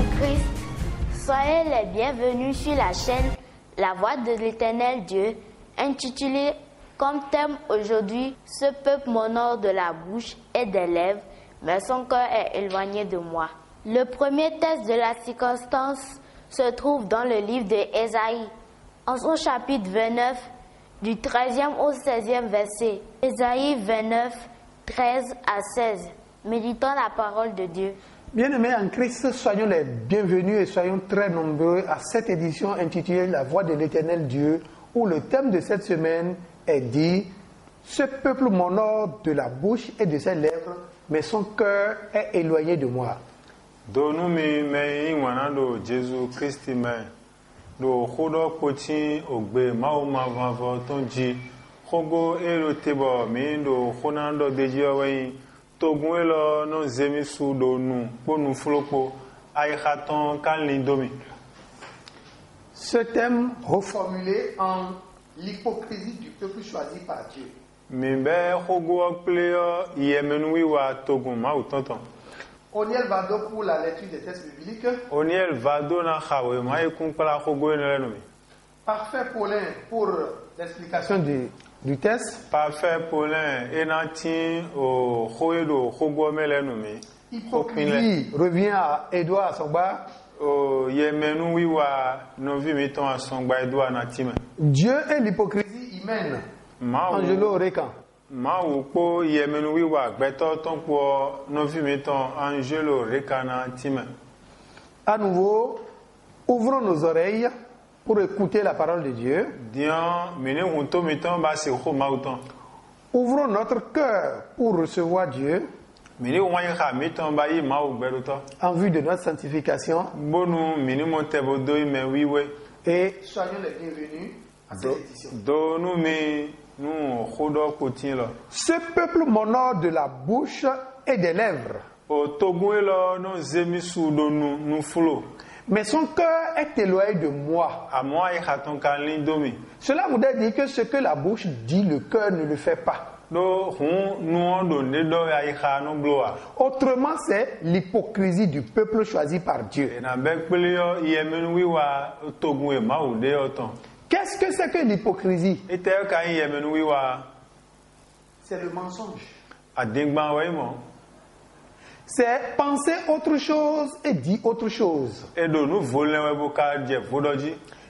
en Christ, soyez les bienvenus sur la chaîne La Voix de l'Éternel Dieu, intitulée comme thème aujourd'hui « Ce peuple m'honore de la bouche et des lèvres, mais son cœur est éloigné de moi ». Le premier texte de la circonstance se trouve dans le livre d'Ésaïe, en son chapitre 29, du 13e au 16e verset. Ésaïe 29, 13 à 16. Méditons la parole de Dieu. Bien-aimés en Christ, soyons les bienvenus et soyons très nombreux à cette édition intitulée La Voix de l'Éternel Dieu, où le thème de cette semaine est dit « Ce peuple m'honore de la bouche et de ses lèvres, mais son cœur est éloigné de moi. » Donu mi me ingwana do Jésus Christ me do khodo koti ogbe mauma vavo tonji khogo ero tebo mi do khonando deji owen togun elo no zemi su do nu ponu flopo ay khaton kan lindomi. Ce thème reformulé en l'hypocrisie du peuple choisi par Dieu. Mi be khogo pleo yemenu wiwa togun ma utonton. Oniel Vado pour la lecture des textes bibliques. Oniel Vado na khawe ma ekun pala khogo enelenu. Parfait Paulin pour l'explication du texte. Parfait Paulin enati o khoedo khogo melenu mi. Hypocrisie revient à Edouard Asongba. O yemenu wiwa no vi mi ton Asongba Edouard na time. Dieu et l'hypocrisie humaine. Angelo Rekan. Ma upo yemenu wiwa gbeto ton po no vi mi ton Angelo Rekan na time. À nouveau, ouvrons nos oreilles pour écouter la parole de Dieu. Dian mene hunto mi ton ba se kho ma uton. Ouvrons notre cœur pour recevoir Dieu. Mene wanya kha mi ton ba yi ma u gbedo to. En vue de notre sanctification. Bonu mene mo tebo do me wiwe. Et soyons les bienvenus à cette édition. Donu mi nous khodo kotien lo. Ce peuple m'honore de la bouche et des lèvres. O togun elo no zemi su do nu flo. Mais son cœur est éloigné de moi. À moi et khaton kan lindomi. Cela voudrait dire que ce que la bouche dit, le cœur ne le fait pas. Autrement, c'est l'hypocrisie du peuple choisi par Dieu. Qu'est-ce que c'est que l'hypocrisie? C'est le mensonge. C'est penser autre chose et dire autre chose.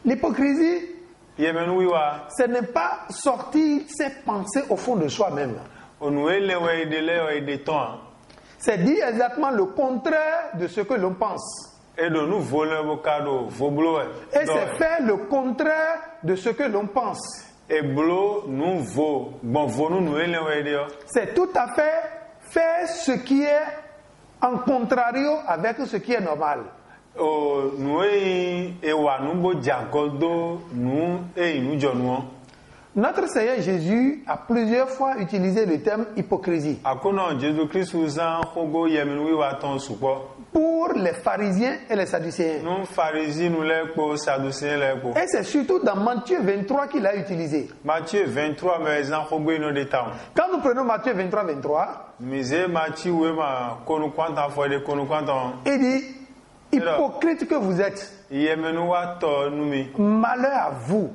L'hypocrisie, ce n'est pas sortir ses pensées au fond de soi-même. C'est dire exactement le contraire de ce que l'on pense. Et c'est faire le contraire de ce que l'on pense. C'est tout à fait faire ce qui est en contrario avec ce qui est normal. Notre Seigneur Jésus a plusieurs fois utilisé le terme hypocrisie pour les pharisiens et les sadducéens. Et c'est surtout dans Matthieu 23 qu'il a utilisé. Matthieu 23, Quand nous prenons Matthieu 23, 23, il dit: hypocrite que vous êtes, malheur à vous.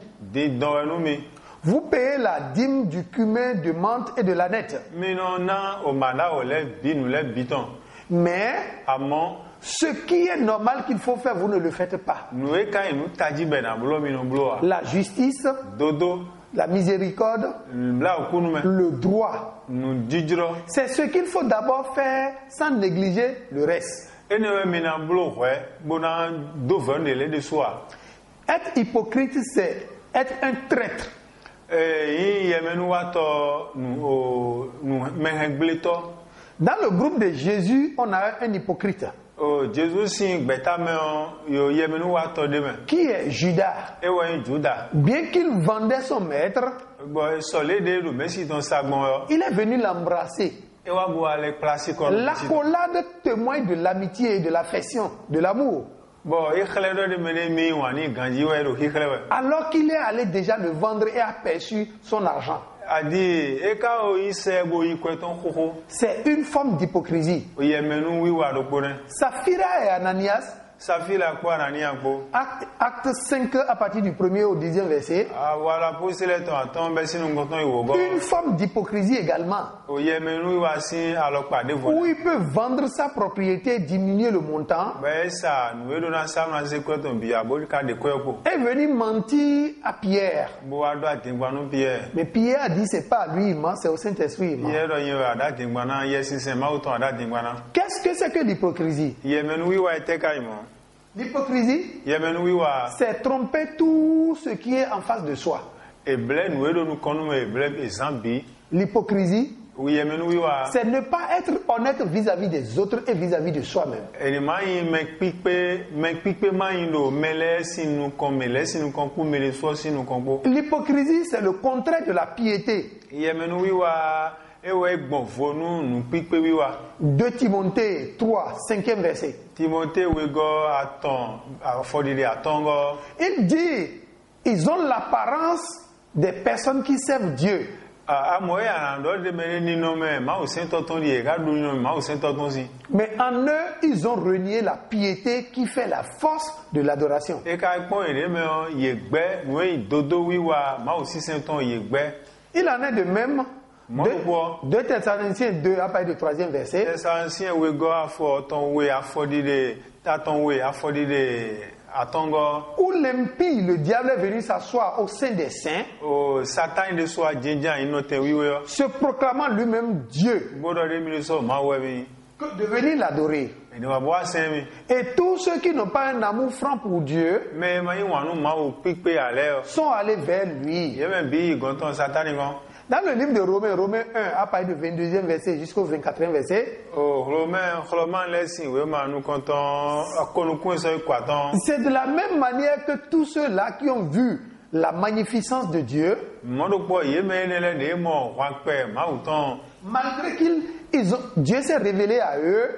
Vous payez la dîme du cumin, de menthe et de l'ânette. Mais ce qui est normal qu'il faut faire, vous ne le faites pas. La justice, la miséricorde, le droit. C'est ce qu'il faut d'abord faire sans négliger le reste. Être hypocrite, c'est être un traître. Dans le groupe de Jésus, on a un hypocrite qui est Judas. Bien qu'il vendait son maître, il est venu l'embrasser. L'accolade témoigne de l'amitié et de l'affection, de l'amour. Alors qu'il est allé déjà le vendre et a perçu son argent. C'est une forme d'hypocrisie. Saphira et Ananias sa fille la quoi nani akpo. Acte 5 à partir du 1er au 10e verset. Voilà pour cela ton besi nous content iwogo. Une forme d'hypocrisie également. O yemenu wa si alors pas de Où il peut vendre sa propriété, diminuer le montant. Ben ça nous veut donner ça na se quoi ton bia bo ka de quoi ko. Et venir mentir à Pierre. Bo wa do atingba no Pierre. Mais Pierre a dit c'est pas lui, c'est au Saint-Esprit. Pierre do yin wa da tingba na yesi se ma uton da tingba na. Qu'est-ce que c'est que l'hypocrisie? Yemenu wi wa ete kaimo. L'hypocrisie, Yemenu wi wa c'est tromper tout ce qui est en face de soi. eble nous do nous konu eble ezambi. L'hypocrisie, Oui yemenu wi wa. c'est ne pas être honnête vis-à-vis des autres et vis-à-vis de soi-même. Eni ma yin me pipe ma yin do mele sinu kon ku mele so sinu kon po. L'hypocrisie, c'est le contraire de la piété. Yemenu wi wa ewe gbon vonu nu pipe wi wa. 2 Timothée 3, 5e verset. Timothée wego aton afodide atongo. Il dit, ils ont l'apparence des personnes qui servent Dieu. Amoye anando de mene ni no me ma o sento ton di ga du no ma o sento ton si. Mais en eux, ils ont renié la piété qui fait la force de l'adoration. E ka pon ere me o yegbe no yi dodo wiwa ma o si sento yegbe. Il en est de même. 2 Thessaloniciens 2, à partir du 3e verset. Thessaloniciens wego afo ton we afodide taton we afodide atongo. Où l'impie, le diable est venu s'asseoir au sein des saints, O Satan de so jinja inote wiwe. se proclamant lui-même Dieu, Bodo de mi so ma webi. de venir l'adorer. Eni wa bo asemi. Et tous ceux qui n'ont pas un amour franc pour Dieu Me ma yin wanu ma o pipe ale. sont allés vers lui. Yeme bi gonton Satan gon. Dans le livre de Romains 1, à partir du 22e verset jusqu'au 24e verset, Oh, Romain lesson, oui, mais nous comptons, c'est de la même manière que tous ceux-là qui ont vu la magnificence de Dieu, malgré Dieu s'est révélé à eux,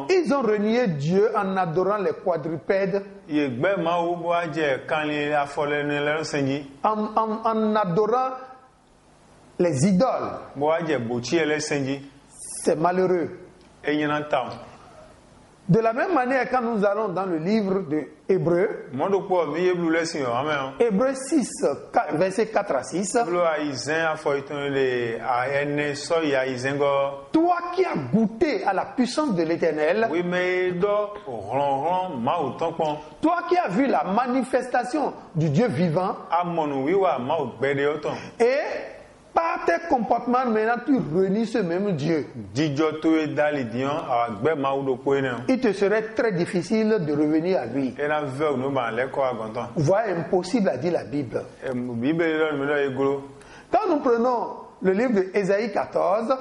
ils ont renié Dieu en adorant les quadrupèdes, en adorant les idoles. C'est malheureux. De la même manière, quand nous allons dans le livre de Hébreux, Hébreux 6, verset 4 à 6, toi qui as goûté à la puissance de l'Éternel, toi qui as vu la manifestation du Dieu vivant, et par tes comportements, maintenant tu renies ce même Dieu. Il te serait très difficile de revenir à lui. Voilà impossible à dire la Bible. Quand nous prenons le livre d'Ésaïe 14,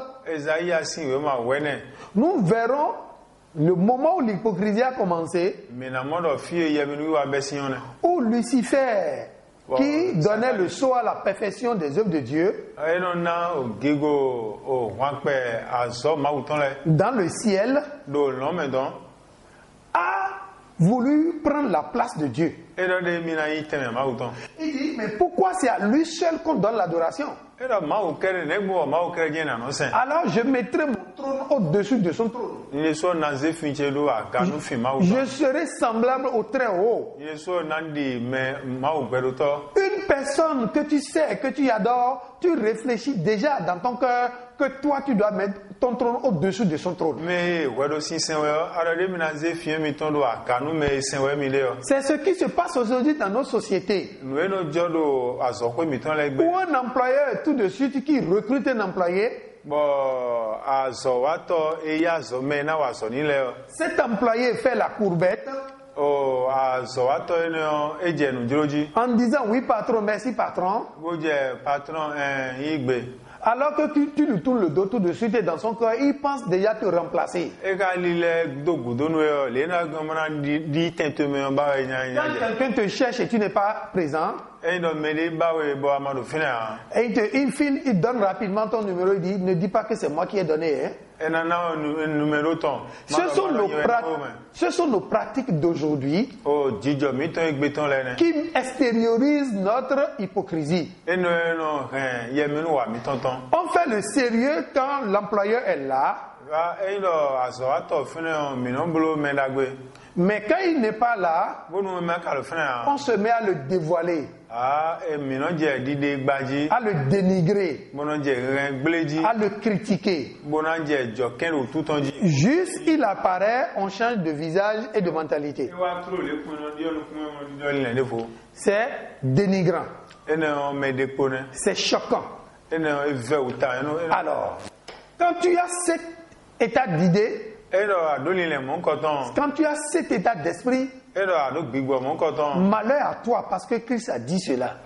nous verrons le moment où l'hypocrisie a commencé, où Lucifer, qui donnait le sceau à la perfection des œuvres de Dieu, dans le ciel, a voulu prendre la place de Dieu. Il dit, mais pourquoi c'est à lui seul qu'on donne l'adoration? Alors je mettrai mon trône au-dessus de son trône. Je serai semblable au très haut. Une personne que tu sais, que tu adores, tu réfléchis déjà dans ton cœur que toi tu dois mettre ton trône au-dessus de son trône. C'est ce qui se passe aujourd'hui dans nos sociétés. Où un employeur tout de suite qui recrute un employé, cet employé fait la courbette en disant oui patron, merci patron. Alors que tu lui tournes le dos tout de suite et dans son cœur, il pense déjà te remplacer. Quand quelqu'un te cherche et tu n'es pas présent, et il donne rapidement ton numéro, il dit, ne dis pas que c'est moi qui ai donné. Ce sont nos pratiques d'aujourd'hui qui extériorisent notre hypocrisie. On fait le sérieux quand l'employeur est là. Mais quand il n'est pas là, on se met à le dévoiler, à le dénigrer, à le critiquer. Juste il apparaît, on change de visage et de mentalité. C'est dénigrant. C'est choquant. Alors, quand tu as cet état d'idée, quand tu as cet état d'esprit, malheur à toi parce que Christ a dit cela.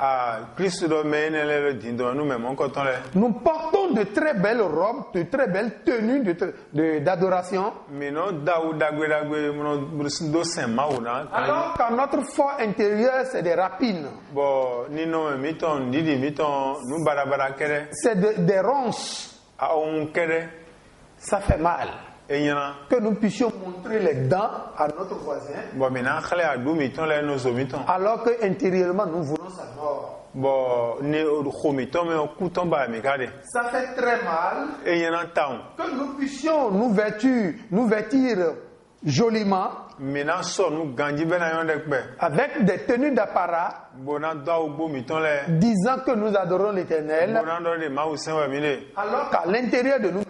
Nous portons de très belles robes, de très belles tenues d'adoration. Alors qu'en notre fort intérieur, c'est des rapines. C'est des ronces. Ça fait mal. Que nous puissions montrer les dents à notre voisin, alors que intérieurement nous voulons sa mort. Ça fait très mal que nous puissions nous vêtir joliment avec des tenues d'apparat disant que nous adorons l'Éternel, alors qu'à l'intérieur de nous-mêmes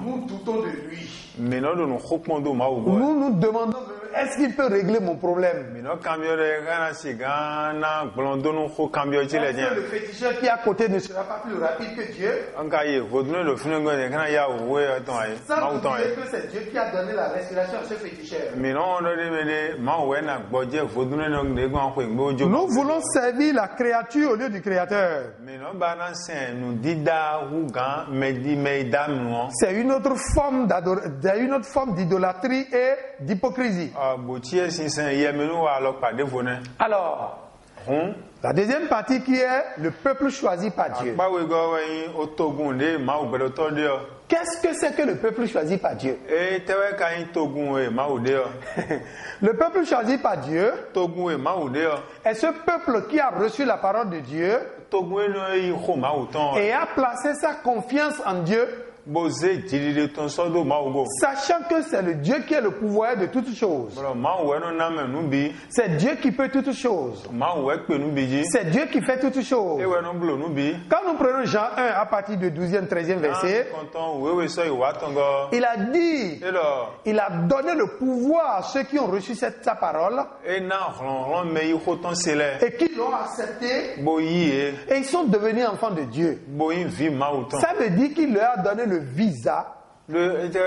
nous doutons de lui. Nous nous demandons, est-ce qu'il peut régler mon problème? Est-ce que le féticheur qui est à côté ne sera pas plus rapide que Dieu? Sans oublier que c'est Dieu qui a donné la respiration à ce féticheur. Nous voulons servir la créature au lieu du Créateur. C'est une autre forme d'idolâtrie et d'hypocrisie. Alors, la deuxième partie qui est le peuple choisi par Dieu. Qu'est-ce que c'est que le peuple choisi par Dieu? Le peuple choisi par Dieu est ce peuple qui a reçu la parole de Dieu et a placé sa confiance en Dieu, sachant que c'est le Dieu qui est le pouvoir de toutes choses. C'est Dieu qui peut toutes choses. C'est Dieu qui fait toutes choses. Quand nous prenons Jean 1 à partir du 12e, 13e verset, il a dit, il a donné le pouvoir à ceux qui ont reçu sa parole et qui l'ont accepté et ils sont devenus enfants de Dieu. Ça veut dire qu'il leur a donné le visa d'être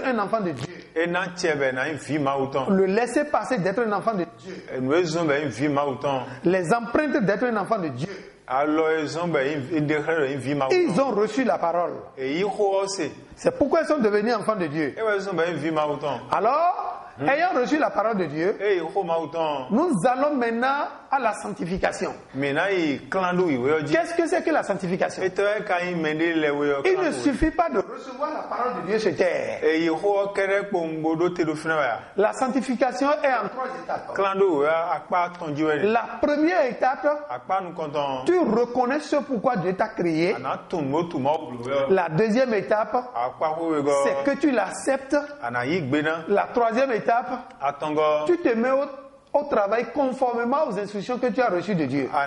un enfant de Dieu. Le laisser passer d'être un enfant de Dieu. Les empreintes d'être un enfant de Dieu. Ils ont reçu la parole. C'est pourquoi ils sont devenus enfants de Dieu. Alors, ayant reçu la parole de Dieu, nous allons maintenant à la sanctification. Qu'est-ce que c'est que la sanctification? Il ne suffit pas de recevoir la parole de Dieu sur terre. La sanctification est en 3 étapes. La première étape, tu reconnais ce pourquoi Dieu t'a créé. La deuxième étape, c'est que tu l'acceptes. La troisième étape, tu te mets au travail conformément aux instructions que tu as reçues de Dieu. En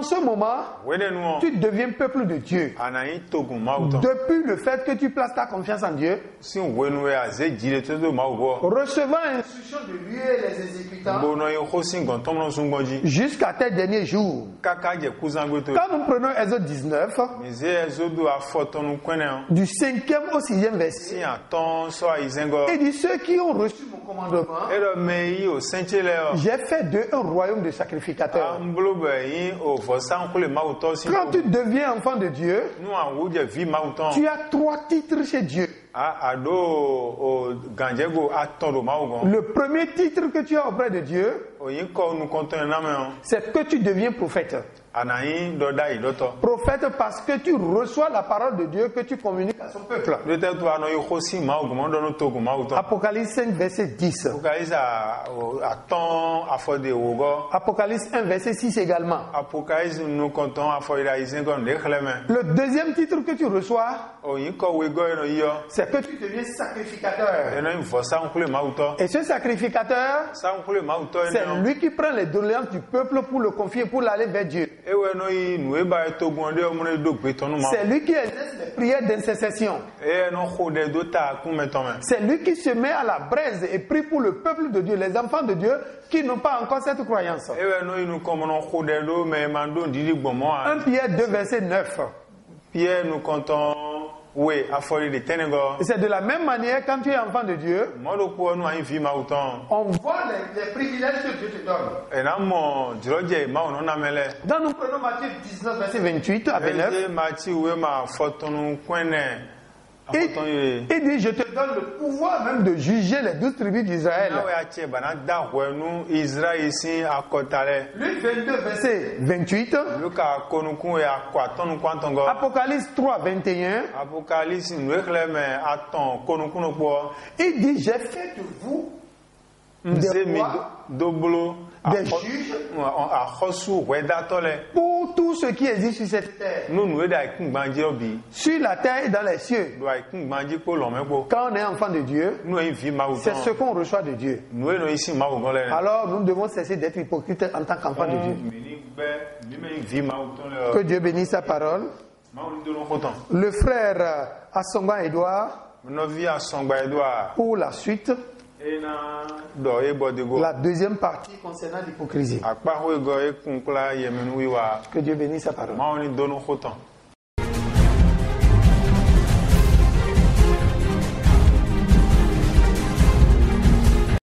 ce moment, tu deviens peuple de Dieu. Depuis le fait que tu places ta confiance en Dieu, recevant l'instruction de lui et les exécutant jusqu'à tes derniers jours. Quand nous prenons Exode 19, du 5e au 6e verset, il dit ceux qui ont reçu mon commandement, j'ai fait d'eux un royaume de sacrificateurs. Quand tu deviens enfant de Dieu, tu as 3 titres chez Dieu. Le premier titre que tu as auprès de Dieu, c'est que tu deviens prophète. anayi dɔ da yi dɔtɔ. Prophète parce que tu reçois la parole de Dieu que tu communiques à son peuple. Peut-être toi no yi xosi mawu gɔmɔ dɔ no to gɔmɔ wutɔ. Apocalypse 5 verset 10. Apocalypse a tɔn afɔ de wogɔ. Apocalypse 1 verset 6 également. Apocalypse nu kɔntɔn afɔ yi da yi zin kɔn de xlɛmɛ. Le deuxième titre que tu reçois, Oyin kɔ wegɔ yi no yi yɔ. c'est que tu deviens sacrificateur. Eno yi vɔ sankule mawutɔ. Et ce sacrificateur, Sankule mawutɔ yi c'est nɔ. lui qui prend les doléances du peuple pour le confier, pour l'aller vers Dieu. Ewe no yi nu eba yi togun ɔde ɔmu ne do gbetɔnu ma. C'est lui qui exerce les prières d'intercession. Eye no xɔ de do ta kumɛtɔmɛ. C'est lui qui se met à la braise et prie pour le peuple de Dieu, les enfants de Dieu qui n'ont pas encore cette croyance. Ewe no yi nu kɔmɔnɔ xɔ de do mɛ ma do didi gbɔmɔ 1 Pierre 2 verset 9. Pierre nu kɔntɔn we afɔri de tɛnɛgɔ. Et c'est de la même manière quand tu es enfant de Dieu, Mɔdo kpɔ nu anyi fi mawu tɔn. on voit les privilèges que Dieu te donne. Ena mɔ dzrɔdze mawu nɔ namɛ lɛ. Dans nous prenons Matthieu 19 verset 28 à 29. Eye ma tsi we ma fɔtɔnu kɔnɛ. Afɔtɔn ye. Il dit, je te donne le pouvoir même de juger les 12 tribus d'Israël. N'awo ya tse bana da hɔɛ nu Israël si akɔta lɛ. Luc 22 verset 28. Luka konukun ye akɔ atɔnu kɔntɔngɔ. Apocalypse 3 21. Apocalypse nu exlẽ mɛ atɔn konukun kpɔ. Il dit, j'ai fait de vous des Mi rois, doblo. des juges Axɔsu hɔɛdatɔ lɛ. pour tout ce qui existe sur cette terre, Nunu da ikungbanji obi. sur la terre et dans les cieux. Do ikungbanji kpo lɔmɛ kpo. Quand on est enfant de Dieu, Nu yi vi mawu c'est ce tɔn. qu'on reçoit de Dieu. Nu yi no isi mawu gɔn lɛ. Alors nous devons cesser d'être hypocrites en tant qu'enfants de Dieu. Mini bɛ mi me yi vi mawu tɔn lɛ. Que Dieu bénisse sa parole. Mawu ni dolo kɔtɔn. Le frère Assongban Edouard, Nɔvi asɔngba yi do a. pour la suite, Ena dɔ ye bɔ de go. la deuxième partie concernant l'hypocrisie. Akpaxo yi gɔ ekun kple yemenu wi wa. Que Dieu bénisse sa parole. Mawu ni dolo kɔtɔn.